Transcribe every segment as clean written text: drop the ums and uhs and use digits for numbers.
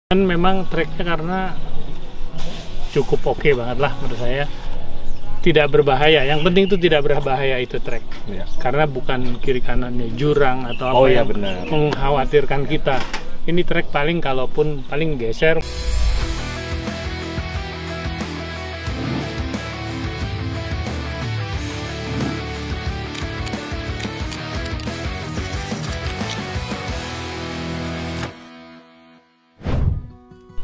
Kan memang treknya karena cukup oke banget lah menurut saya, tidak berbahaya. Yang penting itu tidak berbahaya itu trek Ya. karena bukan kiri kanannya jurang atau apa yang benar. mengkhawatirkan kita. Ini trek paling kalaupun paling geser.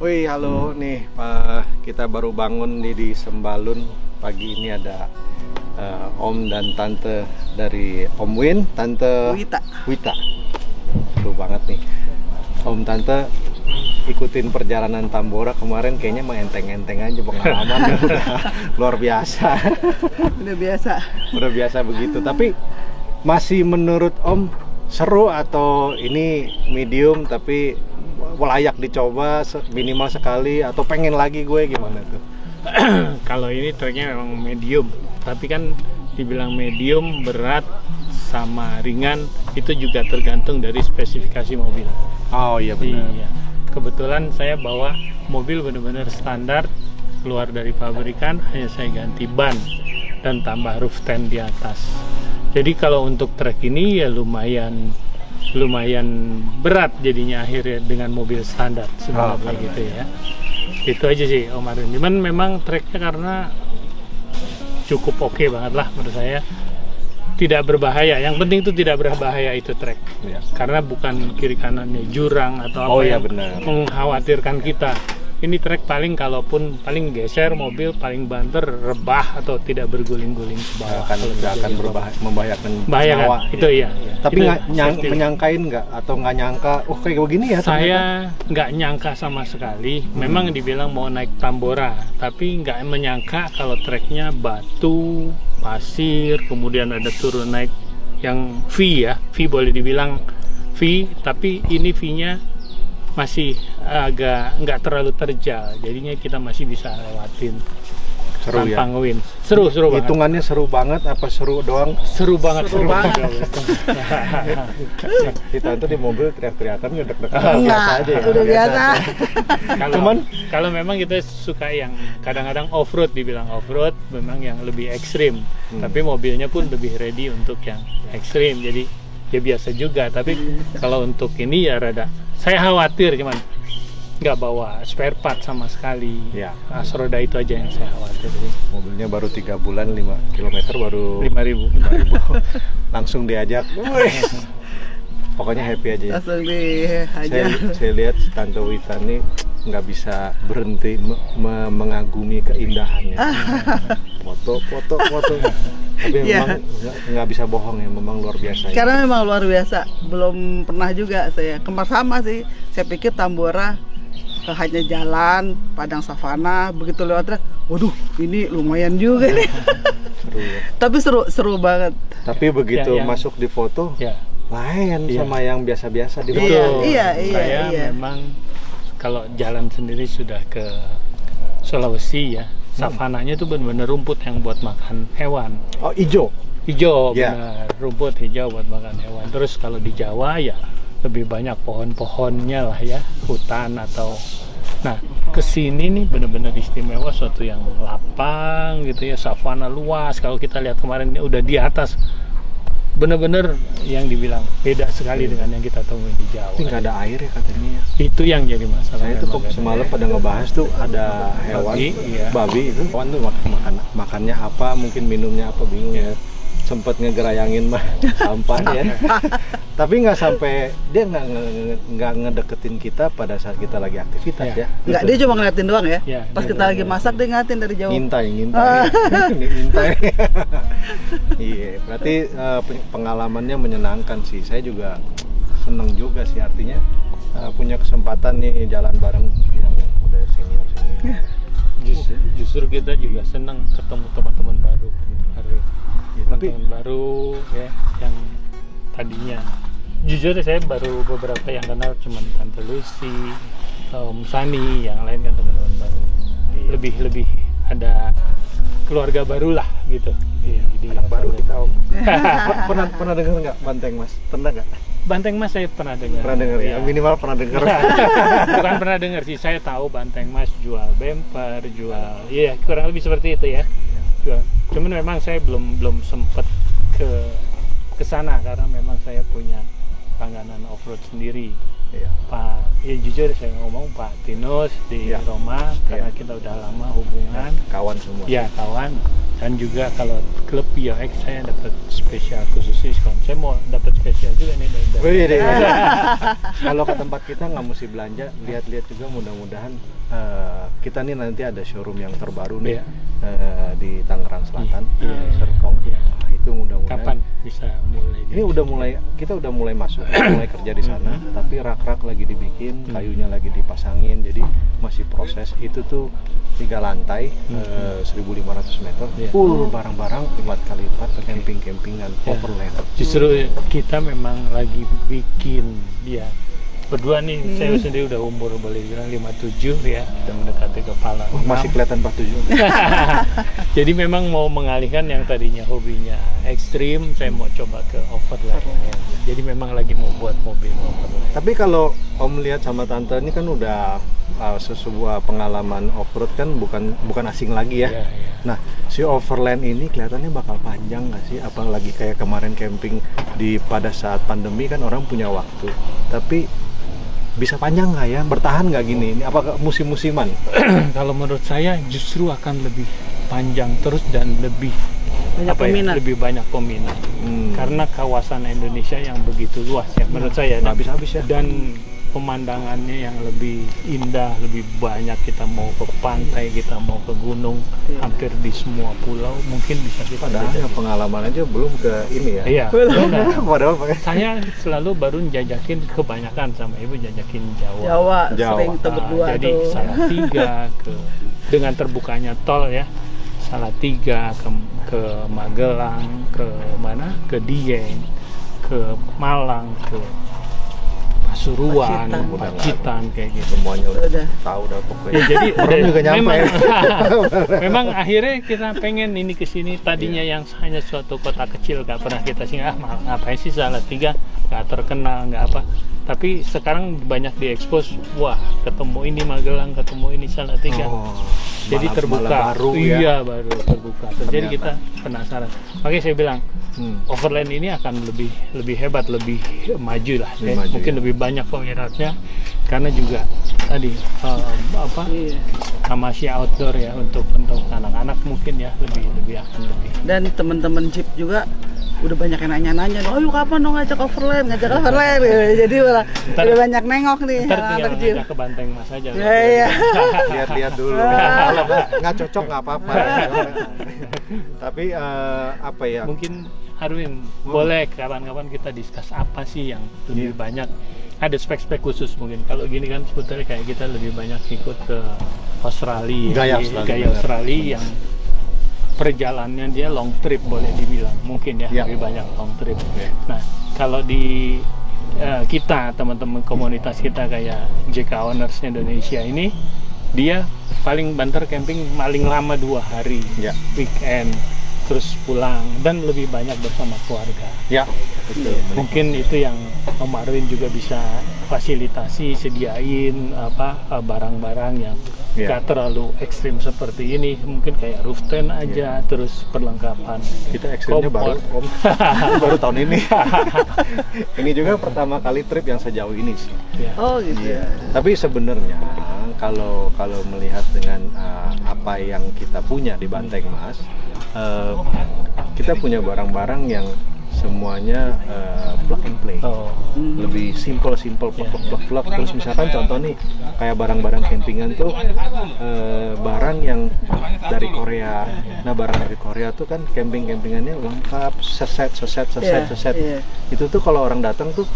Wih, halo nih, kita baru bangun nih di Sembalun. Pagi ini ada Om dan Tante dari Om Win, Tante Wita. Seru banget nih. Om Tante ikutin perjalanan Tambora kemarin kayaknya mah enteng-enteng aja pengalaman. Udah luar biasa. Udah biasa begitu. Tapi masih menurut Om seru atau ini medium tapi layak dicoba minimal sekali atau pengen lagi gue gimana tuh? Kalau ini treknya memang medium, tapi kan dibilang medium, berat sama ringan itu juga tergantung dari spesifikasi mobil. Oh iya benar. Iya. Kebetulan saya bawa mobil benar-benar standar, keluar dari pabrikan, hanya saya ganti ban dan tambah roof tent di atas. Jadi kalau untuk trek ini ya lumayan berat jadinya akhirnya dengan mobil standar sebenarnya gitu ya. Itu aja sih Om Arun. Cuman memang treknya karena cukup oke banget lah menurut saya, tidak berbahaya. Yang penting itu tidak berbahaya itu trek Ya. karena bukan kiri kanannya jurang atau apa yang benar. mengkhawatirkan kita. Ini trek paling kalaupun paling geser mobil paling banter rebah atau tidak berguling-guling ke bawah. Nggak akan membahayakan bahaya nyawa. kan? Itu iya. Tapi Itu nggak safety. menyangkain nggak atau nggak nyangka, kayak begini ya? Saya nggak nyangka sama sekali. Memang dibilang mau naik Tambora, tapi nggak menyangka kalau treknya batu, pasir, kemudian ada turun naik yang V ya. V boleh dibilang V, tapi ini V-nya masih agak nggak terlalu terjal, jadinya kita masih bisa lewatin. Seru ya. Win. Seru banget. Hitungannya seru banget apa seru doang? Seru banget. Kita itu di mobil teriak-teriakan ngedek-dekan Enggak, biasa aja ya. udah biasa. Kalau memang kita suka yang kadang-kadang off-road, dibilang off-road memang yang lebih ekstrim, tapi mobilnya pun lebih ready untuk yang ekstrim, jadi ya biasa juga. Tapi kalau untuk ini ya rada, saya khawatir cuman nggak bawa spare part sama sekali. Ya. Roda itu aja yang saya khawatir. Mobilnya baru 3 bulan 5 km baru 5.000. 5.000 langsung diajak. Wih. Pokoknya happy aja ya. Langsung dihajar. Saya lihat Tante Wita nih nggak bisa berhenti mengagumi keindahannya. Foto. Tapi memang nggak bisa bohong ya, memang luar biasa ya. Karena memang luar biasa. Belum pernah juga saya. Kemarin sama sih. Saya pikir Tambora hanya jalan padang savana, begitu lewat trek, waduh ini lumayan juga nih. Seru ya. Tapi seru banget. Tapi begitu Ya. masuk di foto Ya. lain Iya. sama yang biasa-biasa di foto. Iya. Saya memang kalau jalan sendiri sudah ke Sulawesi ya, savananya itu benar-benar rumput yang buat makan hewan. Oh, hijau. Hijau, Ya. benar, rumput hijau buat makan hewan. Terus kalau di Jawa ya lebih banyak pohon-pohonnya lah ya, hutan atau. Nah, kesini nih benar-benar istimewa, suatu yang lapang gitu ya, savana luas. Kalau kita lihat kemarin ini udah di atas, benar-benar yang dibilang beda sekali dengan yang kita temui di Jawa. Tapi nggak ada air ya katanya ya. Itu yang jadi masalah. Saya tuh memang. semalam pada ngebahas tuh ada hewan Babi, iya. babi itu hewan tuh makannya apa, mungkin minumnya apa bingung ya. Sempet ngegerayangin mah sampah ya. Tapi nggak sampai dia nggak ngedeketin kita pada saat kita lagi aktivitas ya. Enggak, dia cuma ngeliatin doang ya. Ya, Pas kita lagi masak dia ngeliatin dari jauh. Ngintai. Iya, berarti pengalamannya menyenangkan sih. Saya juga seneng juga sih, artinya punya kesempatan nih jalan bareng yang udah senior. Justru kita juga senang ketemu teman-teman baru. Ya, tapi Teman-teman baru ya, yang tadinya jujur saya baru beberapa yang kenal, cuman Tante Lucy, Om Sani, yang lain kan teman-teman baru. Lebih ada keluarga baru lah gitu. Anak baru kita Om. pernah dengar nggak Banteng Mas? Pernah nggak? Banteng Mas saya pernah dengar. Pernah dengar ya? Minimal pernah dengar. Bukan pernah dengar sih, saya tahu Banteng Mas jual bumper, jual, iya kurang lebih seperti itu ya. Jual. Cuman memang saya belum sempat ke sana karena memang saya punya langganan off-road sendiri. Iya. Pak, ya jujur saya ngomong Pak Tinus di Roma karena kita udah lama hubungan. Kawan semua. Ya kawan. Dan juga kalau klub BioX saya dapat spesial khusus diskon. Saya mau dapat spesial juga nih dari. Kalau ke tempat kita nggak mesti belanja, lihat-lihat juga mudah-mudahan kita nih nanti ada showroom yang terbaru nih di Tangerang Selatan, Serpong. Nah, itu mudah-mudahan. Kapan bisa mulai? Ini kita udah mulai masuk, mulai kerja di sana, tapi rak-rak lagi dibikin, kayunya lagi dipasangin, jadi masih proses. Itu tuh 3 lantai, 1.500 meter, full barang-barang 4 kali 4 camping-campingan, overland. Justru kita memang lagi bikin berdua nih, saya sendiri udah umur boleh bilang 57 ya, udah mendekati kepala. Masih kelihatan 47. Jadi memang mau mengalihkan yang tadinya hobinya ekstrim, saya mau coba ke overland. Jadi memang lagi mau buat mobil overland. Tapi kalau Om lihat sama Tante ini kan udah sebuah pengalaman off-road kan bukan asing lagi ya. Nah, si overland ini kelihatannya bakal panjang nggak sih? Apalagi kayak kemarin camping pada saat pandemi kan orang punya waktu. Tapi bisa panjang nggak ya? Bertahan nggak gini? Ini apakah musim-musiman? Kalau menurut saya justru akan lebih panjang terus dan lebih lebih banyak peminat. Karena kawasan Indonesia yang begitu luas ya menurut saya. Habis-habis ya. Dan pemandangannya yang lebih indah, lebih banyak. Kita mau ke pantai, kita mau ke gunung, hampir di semua pulau mungkin bisa kita. Padahal pengalaman aja belum ke ini ya. Iya. Padahal saya selalu baru jajakin kebanyakan sama ibu jajakin Jawa. Sering kita berdua jadi tuh. Salatiga dengan terbukanya tol ya. Salatiga ke Magelang, ke mana? Ke Dieng, ke Malang, ke Pasuruan, Pacitan kayak gitu. Semuanya udah tahu pokoknya. Ya, jadi orang juga nyampe. Memang akhirnya kita pengen ini kesini tadinya yang hanya suatu kota kecil gak pernah kita singgah. Ngapain sih Salatiga, gak terkenal, gak apa. Tapi sekarang banyak diekspos. Wah, ketemu ini Magelang, ketemu ini Salatiga. Jadi terbuka. Baru baru terbuka. Jadi kita penasaran. Makanya saya bilang overland ini akan lebih hebat, lebih maju lah. Mungkin lebih banyak peminatnya karena juga tadi Tamasya outdoor ya untuk anak-anak mungkin ya lebih akan lebih. Dan teman-teman Jeep juga udah banyak yang nanya-nanya, oh yuk kapan dong ngajak overland jadi udah banyak nengok nih anak Jeep. Ke Banteng Mas aja. Iya. Lihat-lihat dulu. Kalau nggak cocok nggak apa-apa. Tapi apa ya? Mungkin Arwin, boleh kapan-kapan kita discuss apa sih yang lebih banyak. Ada spek-spek khusus mungkin. Kalau gini kan sebetulnya kayak kita lebih banyak ikut ke Australia. Gaya Australia yang perjalanannya dia long trip boleh dibilang. Mungkin ya. Lebih banyak long trip. Nah, kalau di kita, teman-teman komunitas kita kayak JK Owners Indonesia ini, dia paling banter camping paling lama 2 hari. Weekend. Terus pulang dan lebih banyak bersama keluarga. Ya, betul. Mungkin itu yang Om Arwin juga bisa fasilitasi, sediain barang-barang yang gak terlalu ekstrim seperti ini. Mungkin kayak roof tent aja, terus perlengkapan. Kita ekstrimnya baru Om, baru tahun ini. Ini juga pertama kali trip yang sejauh ini sih. Oh gitu. Tapi sebenarnya kalau melihat dengan apa yang kita punya di Banteng Mas, kita punya barang-barang yang semuanya plug and play, lebih simple, plug. Terus misalkan contoh nih kayak barang-barang campingan tuh barang yang dari Korea. Nah barang dari Korea tuh kan campingannya lengkap, seset. Itu tuh kalau orang datang tuh,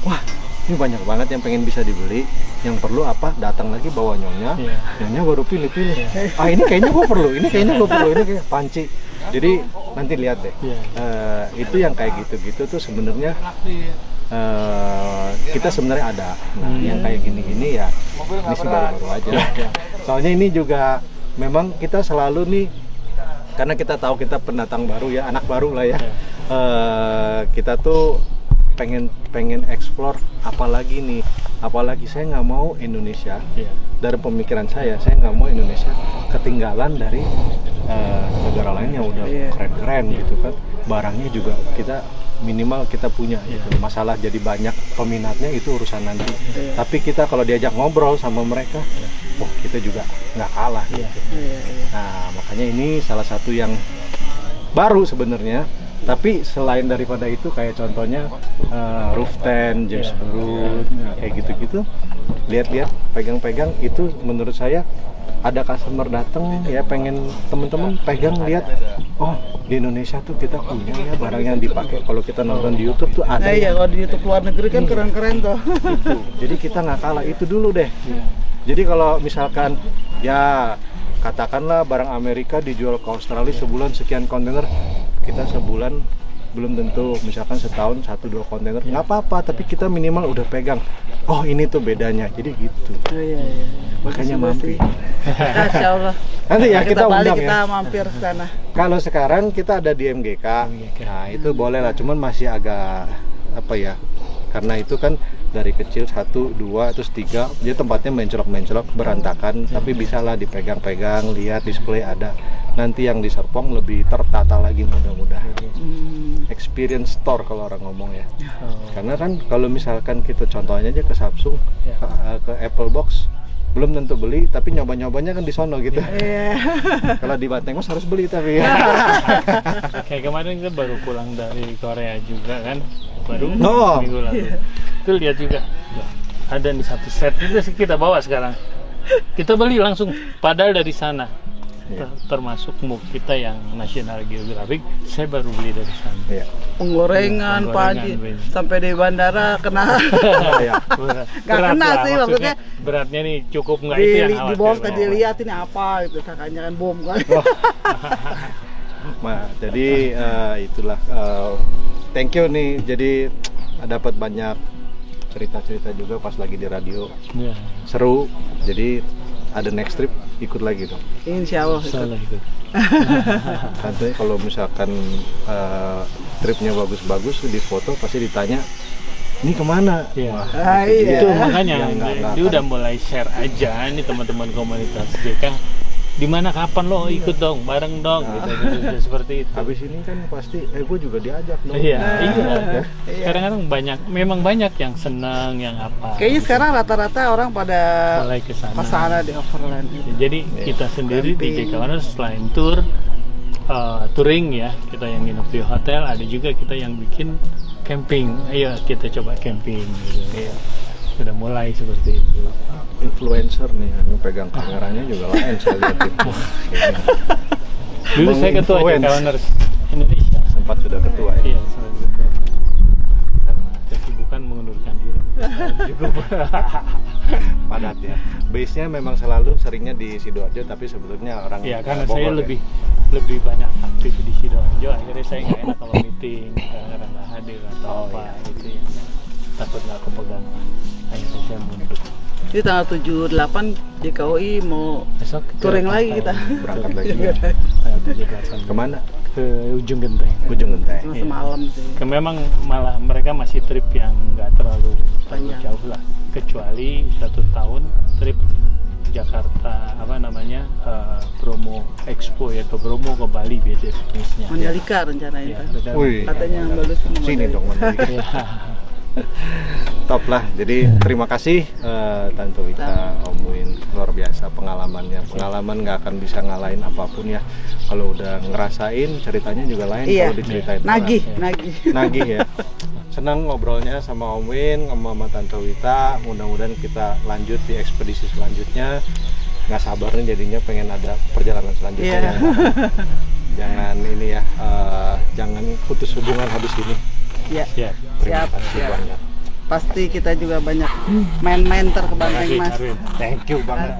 wah ini banyak banget yang pengen bisa dibeli. Yang perlu apa? Datang lagi bawa nyonya baru pilih. Ini kayaknya gue perlu, ini kayak panci. Jadi nanti lihat deh. Itu yang kayak gitu-gitu tuh sebenarnya kita sebenarnya ada. Nah, yang kayak gini-gini ya ini sih baru-baru aja. Soalnya ini juga memang kita selalu nih Karena kita tahu kita pendatang baru ya, anak baru lah ya. Kita tuh pengen explore apalagi nih, apalagi saya nggak mau Indonesia, dari pemikiran saya nggak mau Indonesia ketinggalan dari negara lain yang udah keren-keren gitu kan, barangnya juga kita minimal kita punya gitu. Masalah jadi banyak peminatnya itu urusan nanti, tapi kita kalau diajak ngobrol sama mereka, kita juga nggak kalah gitu. Nah makanya ini salah satu yang baru sebenarnya. Tapi selain daripada itu kayak contohnya roof tent, James Brood, kayak gitu-gitu, lihat-lihat, pegang-pegang itu menurut saya ada customer datang ya pengen temen-temen pegang lihat, oh di Indonesia tuh kita punya ya barang yang dipakai. Kalau kita nonton di YouTube tuh ada. Iya, kalau di YouTube luar negeri kan keren-keren tuh. Gitu. Jadi kita nggak kalah itu dulu deh. Jadi kalau misalkan ya katakanlah barang Amerika dijual ke Australia sebulan sekian kontainer, kita sebulan belum tentu, misalkan setahun 1-2 kontainer nggak apa-apa, tapi kita minimal udah pegang, oh ini tuh bedanya, jadi gitu. Makanya mampir. Insya Allah. Nanti ya kita undang kita ya. mampir ke sana. Kalau sekarang kita ada di MGK, nah itu boleh lah, cuman masih agak apa ya, karena itu kan dari kecil 1, 2, terus 3, jadi tempatnya mencolok-mencolok berantakan, tapi bisa lah dipegang-pegang, lihat display ada. Nanti yang di Serpong lebih tertata lagi mudah-mudahan. Experience store kalau orang ngomong ya. Karena kan kalau misalkan kita contohnya aja ke Samsung, ke Apple Box, belum tentu beli, tapi nyoba-nyobanya kan di sono gitu. Kalau di Batengos harus beli tapi. Kayak kemarin kita baru pulang dari Korea juga kan, baru No. minggu lalu. Itu lihat juga ada nih satu set itu sih kita bawa sekarang. Kita beli langsung, padahal dari sana. Termasuk mug kita yang National Geographic, saya baru beli dari sana. Penggorengan, Pak Haji, sampai di bandara kena. Nggak kena sih maksudnya. Beratnya nih cukup nggak itu yang di bawah tadi lihat ini apa gitu, kakaknya kan bom kan. Jadi itulah thank you nih, jadi dapat banyak cerita-cerita juga pas lagi di radio. Seru, jadi ada next trip ikut lagi dong. Insya Allah ikut. Nanti kalau misalkan tripnya bagus-bagus di foto pasti ditanya ini kemana? Itu makanya dia udah mulai share aja nih teman-teman komunitas JK. Di mana kapan lo ikut dong, bareng dong, gitu seperti itu. Habis ini kan pasti, gue juga diajak dong. Iya. Kadang-kadang memang banyak yang senang, yang apa. Kayaknya sekarang rata-rata orang pada mulai ke sana di Overland. Jadi kita sendiri di JK Owners selain touring ya, kita yang nginep di hotel, ada juga kita yang bikin camping. Ayo kita coba camping gitu. Sudah mulai seperti itu. Influencer nih, yang pegang kameranya juga lain saya lihat itu. Dulu saya ketua JK Owners Indonesia. Sempat sudah ketua ya? Iya, sempat ketua. Kesibukan mengundurkan diri. Padat ya. Base-nya memang selalu seringnya di Sidoarjo, tapi sebetulnya orang karena Bogor, saya lebih banyak aktif di Sidoarjo. Akhirnya saya nggak enak kalau meeting, kadang-kadang nggak hadir atau gitu ya. Takut nggak kepegang. Akhirnya saya mundur. Jadi tanggal 7-8 JKOI mau besok touring lagi kita. Berangkat lagi. Tanggal 7-8. Kemana? Ke Ujung Genteng. Ujung Genteng. Semalam sih. Memang malah mereka masih trip yang nggak terlalu jauh lah. Kecuali 1 tahun trip Jakarta Bromo Expo ya, ke Bromo ke Bali biasanya sejenisnya. Mandalika rencananya. Katanya bagus sini dong Mandalika. Top lah, jadi terima kasih Tante Wita, Om Win, luar biasa pengalamannya. Pengalaman nggak akan bisa ngalahin apapun ya. Kalau udah ngerasain ceritanya juga lain. Kalau diceritain nagih ya. Senang ngobrolnya sama Om Win, sama Tante Wita. Mudah-mudahan kita lanjut di ekspedisi selanjutnya. Nggak sabar nih jadinya pengen ada perjalanan selanjutnya. Jangan ini ya, jangan putus hubungan habis ini. Siap. Pasti kita juga banyak main-main ke Banteng Mas. Thank you banget.